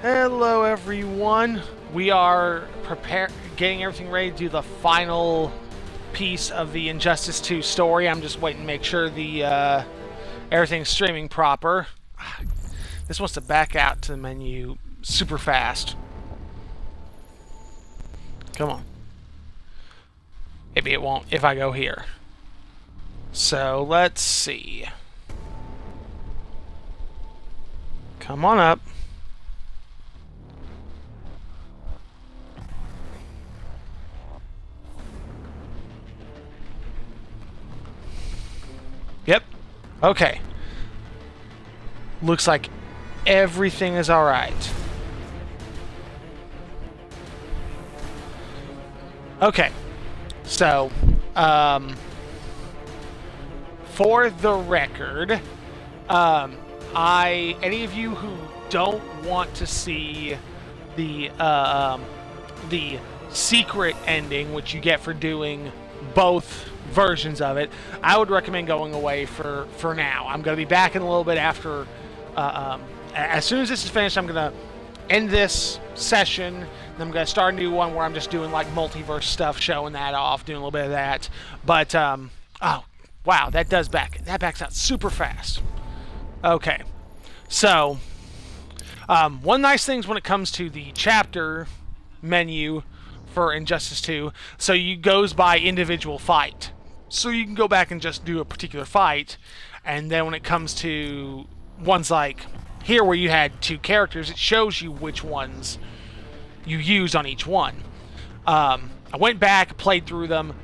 Hello everyone. We are getting everything ready to do the final piece of the Injustice 2 story. I'm just waiting to make sure the everything's streaming proper. This wants to back out to the menu super fast. Come on. Maybe it won't if I go here. So let's see. Come on up. Yep. Okay. Looks like everything is alright. Okay. So, for the record, any of you who don't want to see the secret ending, which you get for doing both versions of it, I would recommend going away for now. I'm going to be back in a little bit after, as soon as this is finished, I'm going to end this session, and I'm going to start a new one where I'm just doing like multiverse stuff, showing that off, doing a little bit of that. But, oh, wow, that backs out super fast. Okay, so, one nice thing is when it comes to the chapter menu for Injustice 2, so you goes by individual fight. So you can go back and just do a particular fight, and then when it comes to ones like here where you had two characters, it shows you which ones you used on each one. I went back, played through them,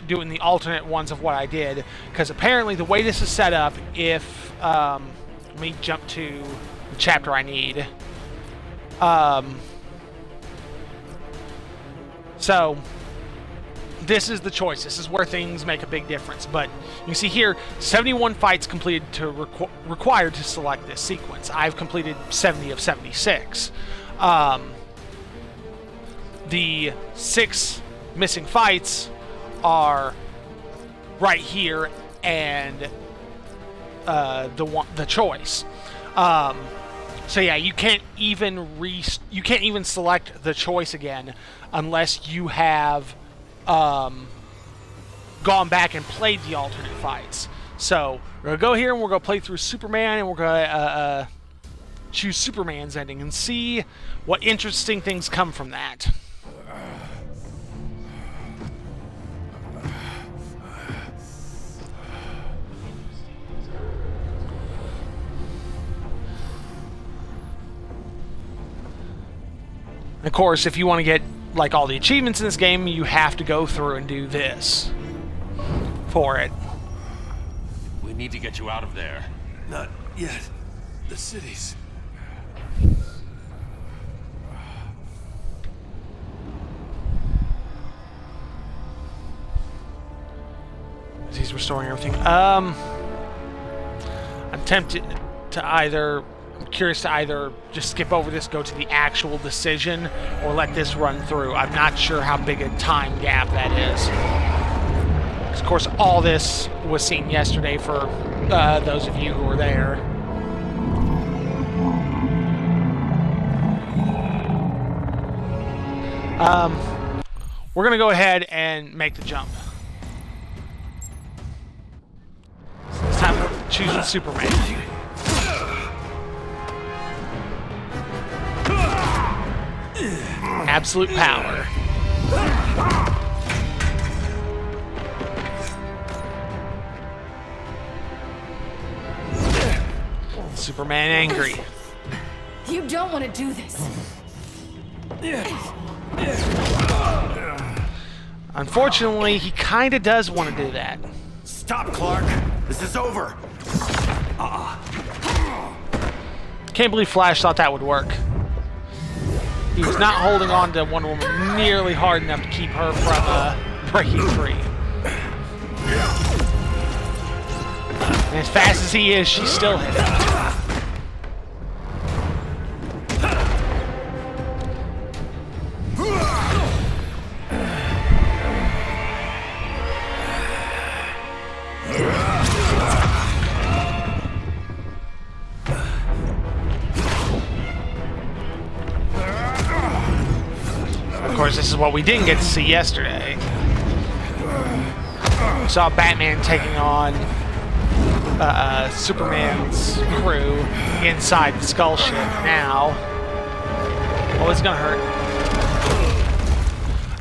doing the alternate ones of what I did, because apparently the way this is set up, if, let me jump to the chapter I need. So, this is the choice. This is where things make a big difference. But you can see here, 71 fights completed to required to select this sequence. I've completed 70 of 76. The 6 missing fights are right here, and the choice. So yeah, you can't even select the choice again unless you have gone back and played the alternate fights. So we're gonna go here and we're gonna play through Superman, and we're gonna choose Superman's ending and see what interesting things come from that. Of course, if you want to get like all the achievements in this game, you have to go through and do this for it. We need to get you out of there. Not yet. The cities. He's restoring everything. I'm tempted to I'm curious to either just skip over this, go to the actual decision, or let this run through. I'm not sure how big a time gap that is. Of course, all this was seen yesterday for those of you who were there. We're going to go ahead and make the jump. So it's time for choosing Superman. Absolute power. Superman angry. You don't want to do this. Unfortunately, he kind of does want to do that. Stop, Clark. This is over. Can't believe Flash thought that would work. He was not holding on to Wonder Woman nearly hard enough to keep her from breaking free. And as fast as he is, she's still hit him. course, this is what we didn't get to see yesterday. We saw Batman taking on Superman's crew inside the Skull ship. Now, oh, it's gonna hurt.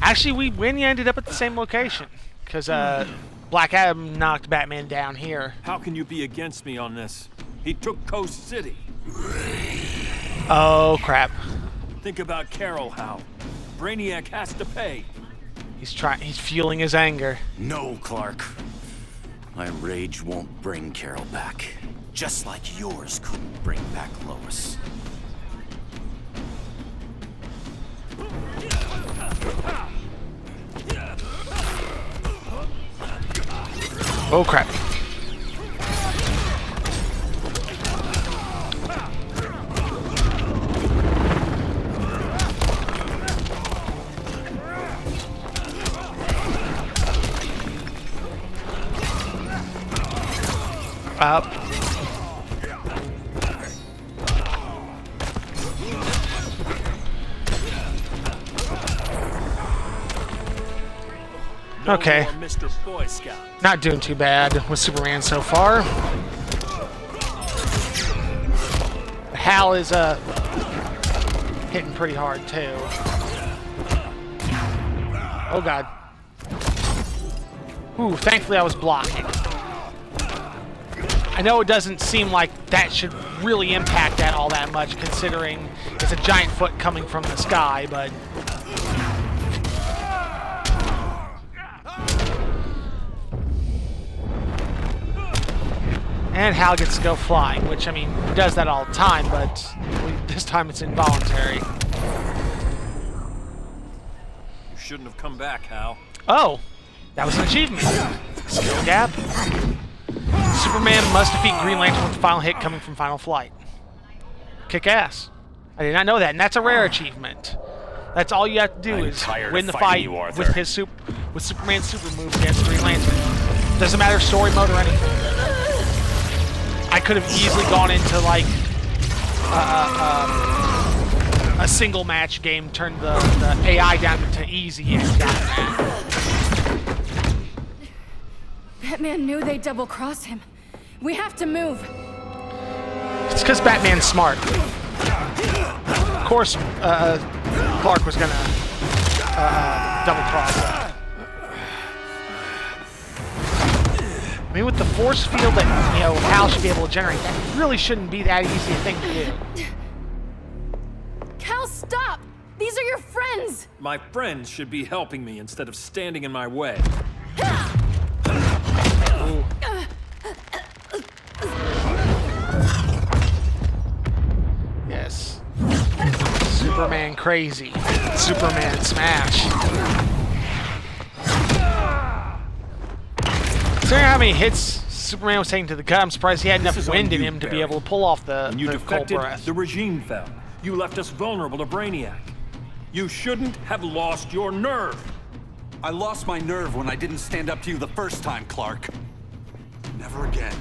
Actually, we ended up at the same location because Black Adam knocked Batman down here. How can you be against me on this? He took Coast City. Oh crap! Think about Carol, Hal. Brainiac has to pay. He's fueling his anger. No, Clark. My rage won't bring Carol back. Just like yours couldn't bring back Lois. Oh crap. Up. Okay. Mr. Boy Scout. Not doing too bad with Superman so far. Hal is hitting pretty hard too. Oh god. Ooh, thankfully I was blocking. I know it doesn't seem like that should really impact that all that much, considering it's a giant foot coming from the sky, but... And Hal gets to go flying, which, I mean, he does that all the time, but this time it's involuntary. You shouldn't have come back, Hal. Oh, that was an achievement. Skill gap. Superman must defeat Green Lantern with the final hit coming from Final Flight. Kick ass. I did not know that, and that's a rare achievement. That's all you have to do is win the fight with Superman's super move against Green Lantern. Doesn't matter story mode or anything. I could have easily gone into like a single match game, turned the AI down to easy, and gotten that. Batman knew they'd double-cross him. We have to move. It's because Batman's smart. Of course, Clark was gonna double-cross him. I mean, with the force field that, Hal should be able to generate, that really shouldn't be that easy a thing to do. Cal, stop! These are your friends! My friends should be helping me instead of standing in my way. Ooh. Yes. Superman crazy. Superman smash. Considering how many hits Superman was taking to the gut, I'm surprised he had enough wind in him to be able to pull off the When you cold defected, breath. the regime fell. You left us vulnerable to Brainiac. You shouldn't have lost your nerve. I lost my nerve when I didn't stand up to you the first time, Clark. Never again.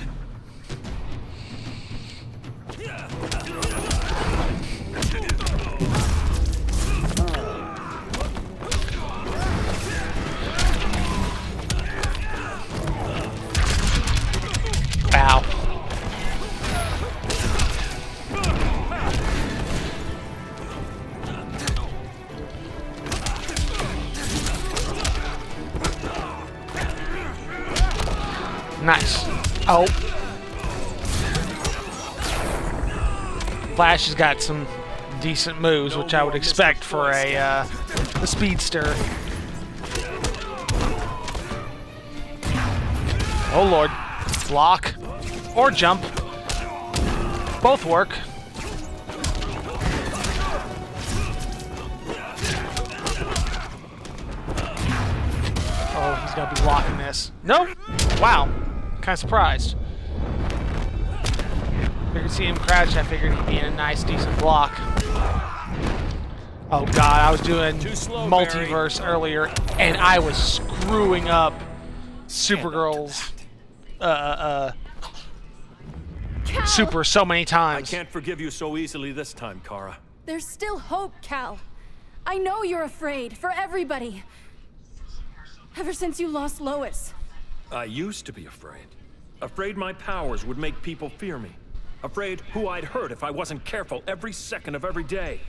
Ow. Nice. Oh. Flash has got some decent moves, which I would expect for a speedster. Oh lord. Block. Or jump. Both work. Oh, he's gonna be blocking this. Nope. Wow. Kind of surprised. Figured see him crouch, I figured he'd be in a nice, decent block. Oh god, I was doing multiverse earlier, and I was screwing up Supergirl's super so many I times. can't forgive you so easily this time, Kara. There's still hope, Cal. I know you're afraid, for everybody. Ever since you lost Lois. I used to be afraid. Afraid my powers would make people fear me. Afraid who I'd hurt if I wasn't careful every second of every day.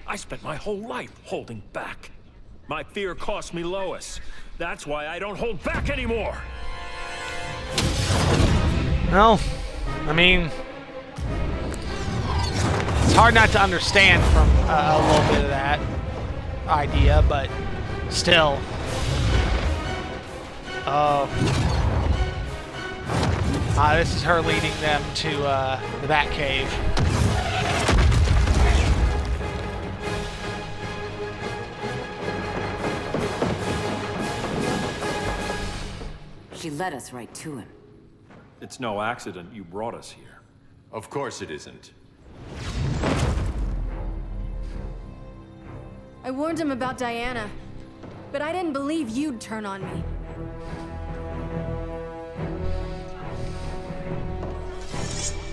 I spent my whole life holding back. My fear cost me Lois. That's why I don't hold back anymore! Well, I mean, it's hard not to understand from a little bit of that idea, but still. This is her leading them to the Batcave. She led us right to him. It's no accident you brought us here. Of course it isn't. I warned him about Diana, but I didn't believe you'd turn on me.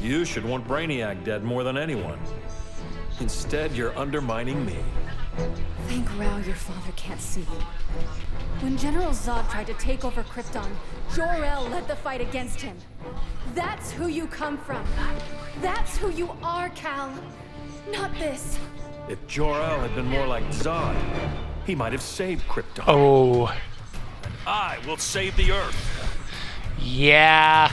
You should want Brainiac dead more than anyone. Instead, you're undermining me. Thank Rao your father can't see you. When General Zod tried to take over Krypton, Jor-El led the fight against him. That's who you come from. That's who you are, Cal. Not this. If Jor-El had been more like Zod, he might have saved Krypton. Oh, I will save the Earth. yeah.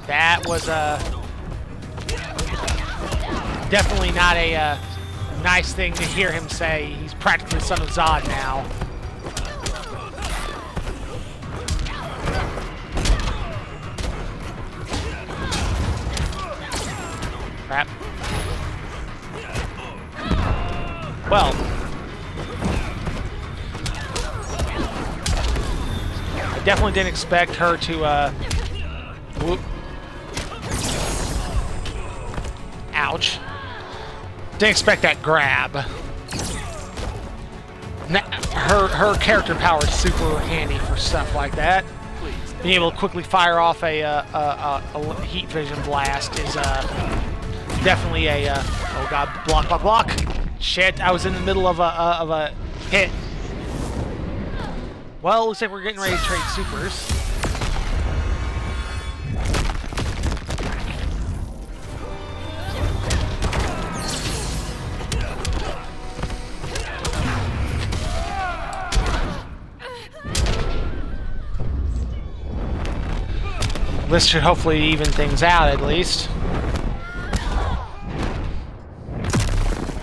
That was definitely not a nice thing to hear him say. He's practically the son of Zod now. Crap. Well, I definitely didn't expect her to whoop. Ouch. Didn't expect that grab. Her character power is super handy for stuff like that. Being able to quickly fire off a heat vision blast is definitely a oh god, block. Shit, I was in the middle of a hit. Well, looks like we're getting ready to trade supers. This should hopefully even things out, at least.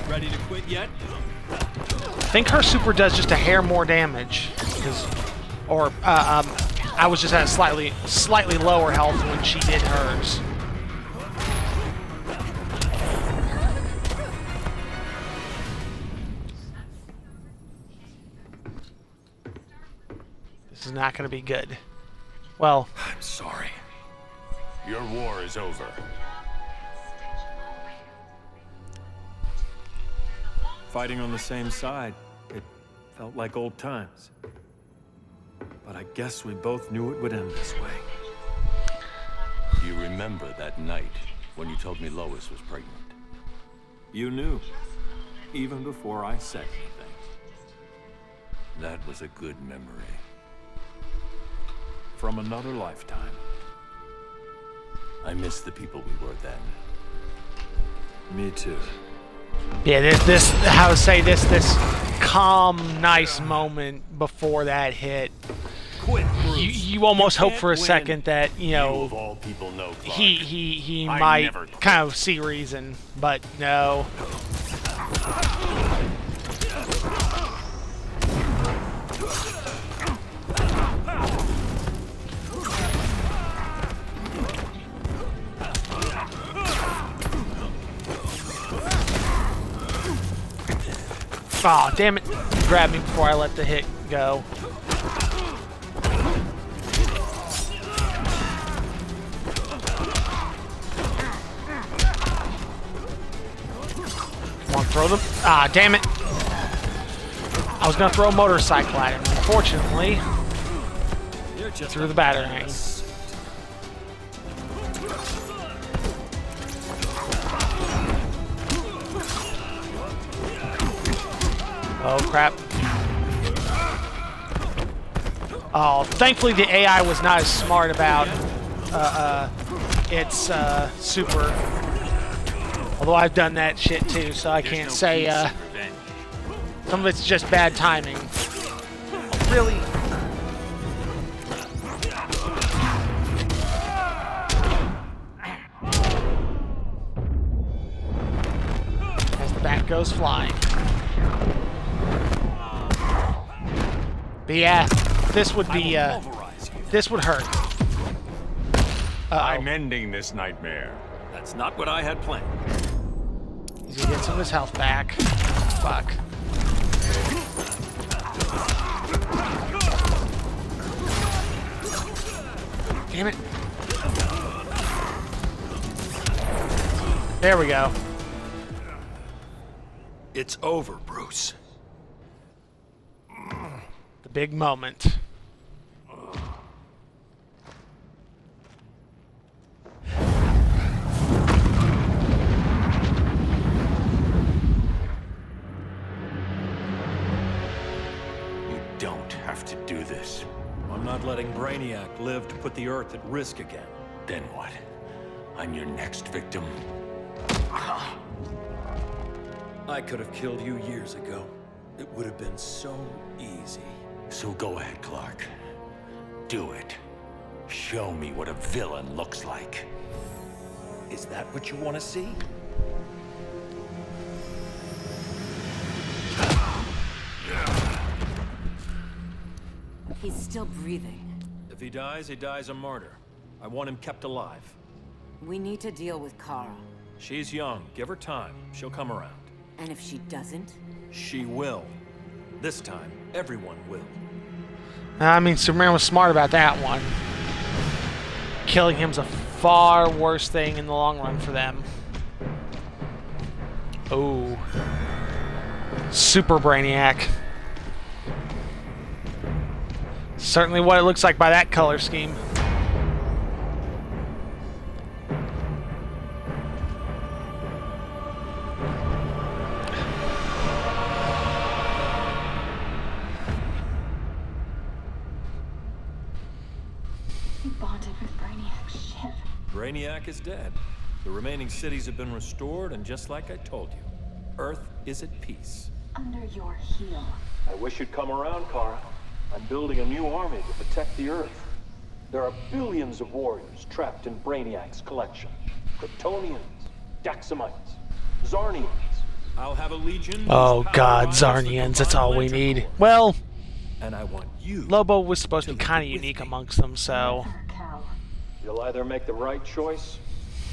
Ready to quit yet? I think her super does just a hair more damage. I was just at a slightly lower health when she did hers. This is not going to be good. Well, I'm sorry. Your war is over. Fighting on the same side, it felt like old times. But I guess we both knew it would end this way. Do you remember that night when you told me Lois was pregnant? You knew, even before I said anything. That was a good memory. From another lifetime. I miss the people we were then. Me too. yeah, this how to say this calm, nice moment before that hit. Quit, Bruce. You almost hope for a can't win. second that, you You know, of all people know Clark. he I might never quit. kind of see reason, but no. Aw, damn it. Grab me before I let the hit go. Come on, throw them. Ah, damn it. I was going to throw a motorcycle at him. Unfortunately, You're just through a the batarang. Oh, crap. Oh, thankfully the AI was not as smart about its super. Although I've done that shit too, so I can't say some of it's just bad timing. Oh, really? As the bat goes flying. But yeah, this would be this would hurt. I'm ending this nightmare. That's not what I had planned. He's gonna get some of his health back. Fuck. Damn it. There we go. It's over, Bruce. The big moment. You don't have to do this. I'm not letting Brainiac live to put the Earth at risk again. Then what? I'm your next victim. I could have killed you years ago. It would have been so easy. So go ahead, Clark. Do it. Show me what a villain looks like. Is that what you want to see? He's still breathing. If he dies a martyr. I want him kept alive. We need to deal with Kara. She's young. Give her time. She'll come around. And if she doesn't? She will. This time, everyone will. I mean, Superman was smart about that one. Killing him's a far worse thing in the long run for them. Oh. Super Brainiac. Certainly what it looks like by that color scheme. He bonded with Brainiac's ship. Brainiac is dead. The remaining cities have been restored, and just like I told you, Earth is at peace. Under your heel. I wish you'd come around, Kara. I'm building a new army to protect the Earth. There are billions of warriors trapped in Brainiac's collection. Kryptonians, Daxamites, Zarnians. I'll have a legion. Oh god, Zarnians, that's all we need. Well, And I want you. Lobo was supposed to be kind of unique amongst them, so... Cal. You'll either make the right choice,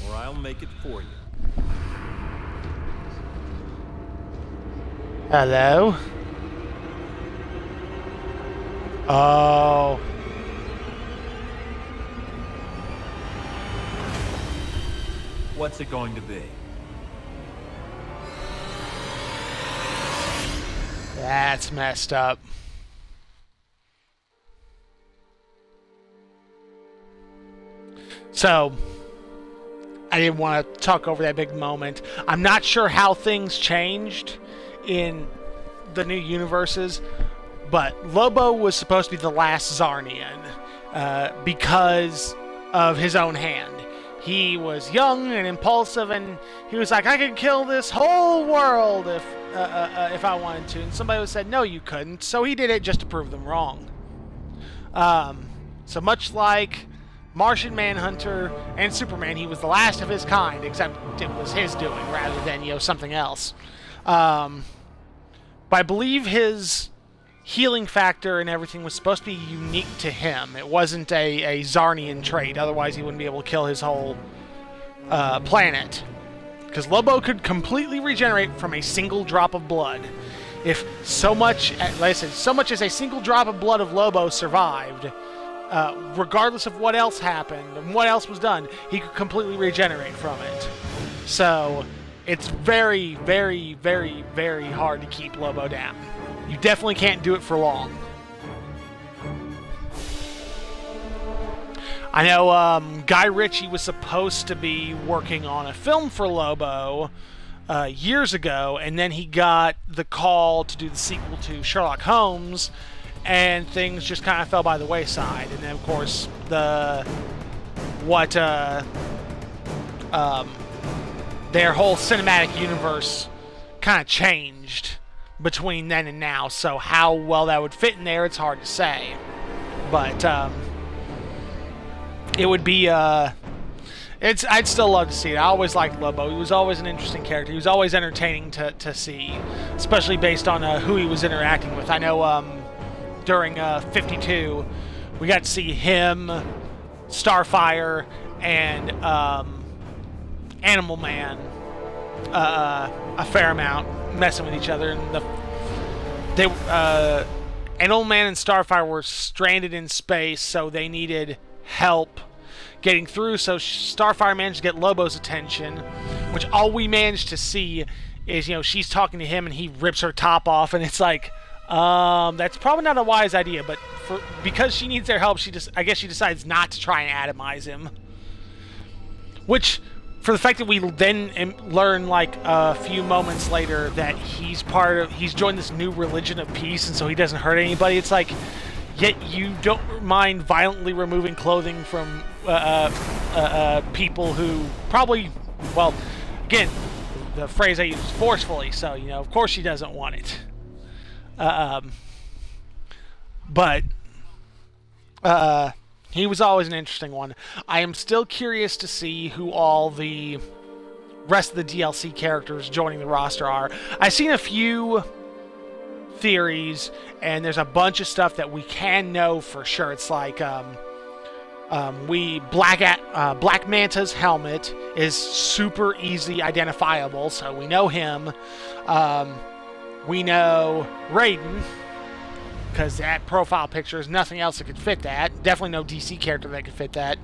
or I'll make it for you. Hello? Oh. What's it going to be? That's messed up. So, I didn't want to talk over that big moment. I'm not sure how things changed in the new universes, but Lobo was supposed to be the last Zarnian because of his own hand. He was young and impulsive, and he was like, I could kill this whole world if I wanted to. And somebody said, no, you couldn't. So he did it just to prove them wrong. So much like Martian Manhunter and Superman, he was the last of his kind, except it was his doing rather than, something else. But I believe his healing factor and everything was supposed to be unique to him. It wasn't a Zarnian trait, otherwise he wouldn't be able to kill his whole planet. Because Lobo could completely regenerate from a single drop of blood. If so much, like I said, so much as a single drop of blood of Lobo survived, regardless of what else happened and what else was done, he could completely regenerate from it. So it's very, very, very, very hard to keep Lobo down. You definitely can't do it for long. I know Guy Ritchie was supposed to be working on a film for Lobo, years ago, and then he got the call to do the sequel to Sherlock Holmes, and things just kind of fell by the wayside. And then, of course, their whole cinematic universe kind of changed between then and now. So how well that would fit in there, it's hard to say. But it would be I'd still love to see it. I always liked Lobo. He was always an interesting character. He was always entertaining to see, especially based on who he was interacting with. I know during 52, we got to see him, Starfire, and Animal Man a fair amount, messing with each other. And Animal Man and Starfire were stranded in space, so they needed help getting through. So Starfire managed to get Lobo's attention, which all we managed to see is, she's talking to him and he rips her top off, and it's like, that's probably not a wise idea, but because she needs their help, I guess she decides not to try and atomize him. Which, for the fact that we then learn like a few moments later that he's joined this new religion of peace, and so he doesn't hurt anybody. It's like, yet you don't mind violently removing clothing from people who probably, well, again, the phrase I use is forcefully, so, of course she doesn't want it. But he was always an interesting one. I am still curious to see who all the rest of the DLC characters joining the roster are. I've seen a few theories, and there's a bunch of stuff that we can know for sure. It's like Black Manta's helmet is super easy identifiable, so we know him. We know Raiden, because that profile picture is nothing else that could fit that. Definitely no DC character that could fit that.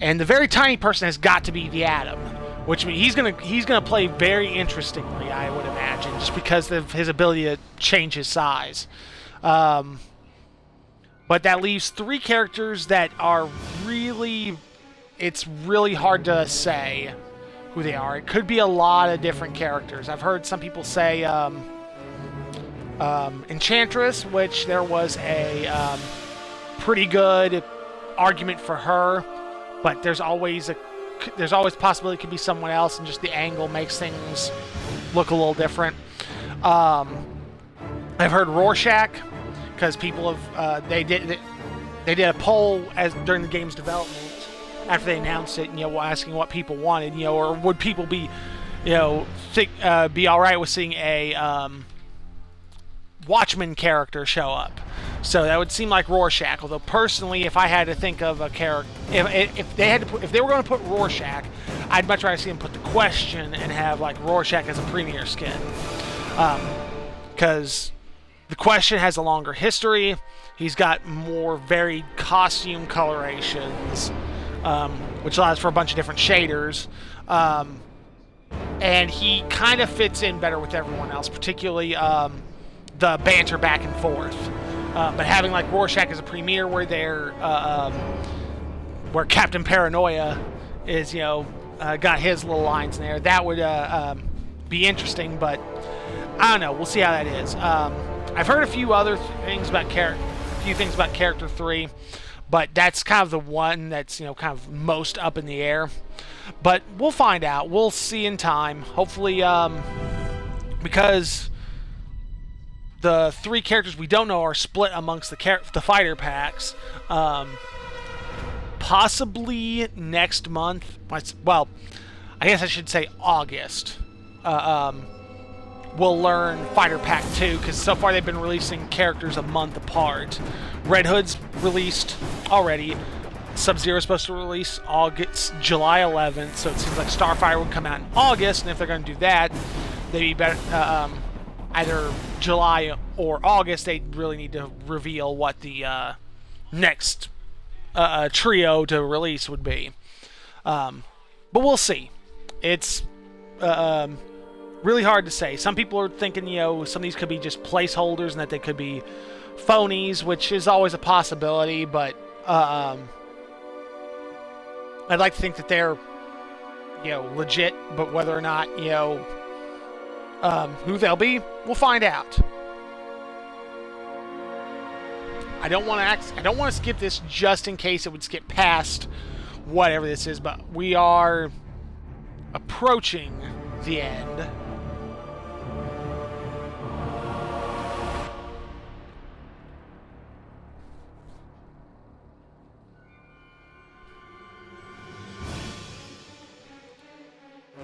And the very tiny person has got to be the Atom, which means he's gonna play very interestingly, I would imagine, just because of his ability to change his size. But that leaves 3 characters that are it's really hard to say who they are. It could be a lot of different characters. I've heard some people say Enchantress, which there was a pretty good argument for her, but there's always possibility it could be someone else, and just the angle makes things look a little different. I've heard Rorschach, because people have they did a poll during the game's development after they announced it, asking what people wanted, or would people be all right with seeing a Watchmen character show up. So that would seem like Rorschach. Although personally, if I had to think of a character, if they were going to put Rorschach, I'd much rather see them put the Question and have like Rorschach as a premier skin, because the Question has a longer history. He's got more varied costume colorations, which allows for a bunch of different shaders. And he kind of fits in better with everyone else, particularly the banter back and forth. But having like Rorschach as a premier, where where Captain Paranoia is, got his little lines in there, that would be interesting. But I don't know. We'll see how that is. I've heard a few other things about Character 3, but that's kind of the one that's kind of most up in the air. But we'll find out. We'll see in time. Hopefully, because the 3 characters we don't know are split amongst the fighter packs. Possibly next month. Well, I guess I should say August. We'll learn Fighter Pack 2, because so far they've been releasing characters a month apart. Red Hood's released already. Sub-Zero is supposed to release July 11th, so it seems like Starfire would come out in August, and if they're going to do that, they'd be better, either July or August. They really need to reveal what the next trio to release would be. But we'll see. It's really hard to say. Some people are thinking, some of these could be just placeholders and that they could be phonies, which is always a possibility, but I'd like to think that they're legit, but whether or not Who they'll be, we'll find out. I don't want to skip this just in case it would skip past whatever this is, but we are approaching the end.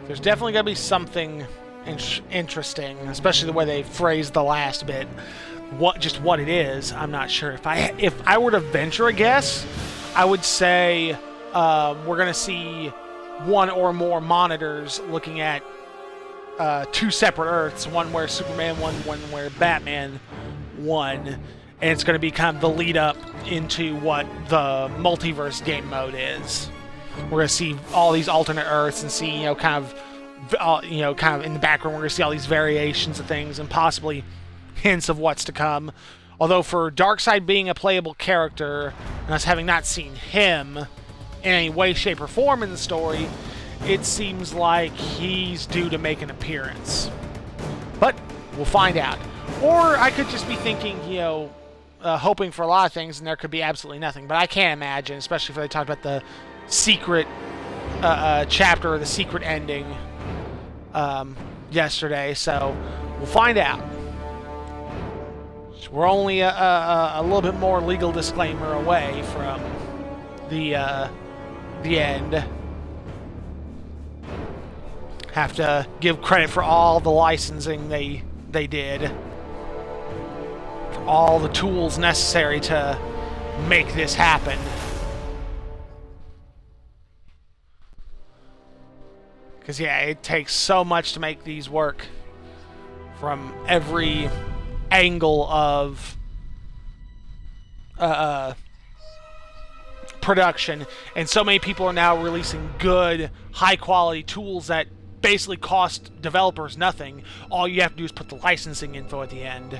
There's definitely going to be something interesting, especially the way they phrased the last bit. What it is, I'm not sure. If I were to venture a guess, I would say we're going to see one or more monitors looking at two separate Earths, one where Superman won, one where Batman won, and it's going to be kind of the lead up into what the multiverse game mode is. We're going to see all these alternate Earths and see, kind of in the background, we're going to see all these variations of things and possibly hints of what's to come. Although for Darkseid being a playable character, and us having not seen him in any way, shape, or form in the story, it seems like he's due to make an appearance. But we'll find out. Or I could just be thinking, hoping for a lot of things, and there could be absolutely nothing. But I can't imagine, especially if they talked about the secret chapter or the secret ending yesterday. So we'll find out. We're only a little bit more legal disclaimer away from the end. Have to give credit for all the licensing they did, for all the tools necessary to make this happen. Because it takes so much to make these work from every angle of production, and so many people are now releasing good, high-quality tools that basically cost developers nothing. All you have to do is put the licensing info at the end.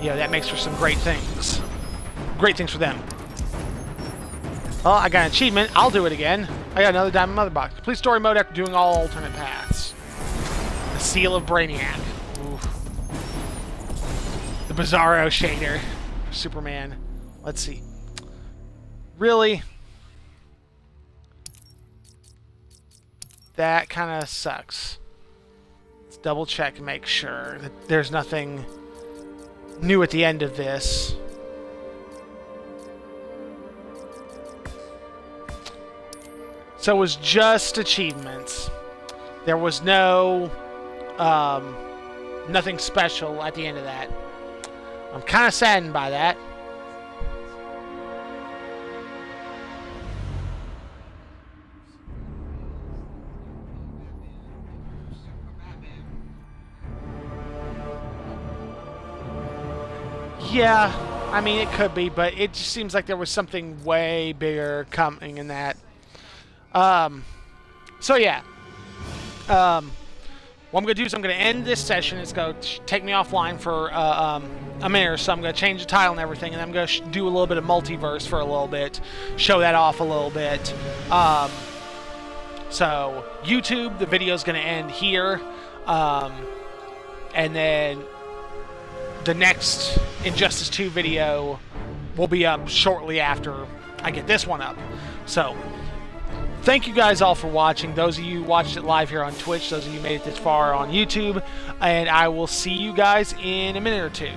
That makes for some great things. Great things for them. Well, I got an achievement. I'll do it again. I got another Diamond Mother Box. Complete story mode after doing all alternate paths. The Seal of Brainiac. Oof. The Bizarro shader. Superman. Let's see. Really? That kind of sucks. Let's double check and make sure that there's nothing new at the end of this. So it was just achievements. There was no nothing special at the end of that. I'm kind of saddened by that. Yeah, I mean, it could be, but it just seems like there was something way bigger coming in that. So yeah. What I'm going to do is I'm going to end this session. It's going to take me offline for a minute or so. I'm going to change the title and everything, and I'm going to do a little bit of multiverse for a little bit, show that off a little bit. So YouTube, the video is going to end here, and then the next Injustice 2 video will be up shortly after I get this one up. So thank you guys all for watching. Those of you who watched it live here on Twitch, those of you who made it this far on YouTube, and I will see you guys in a minute or two.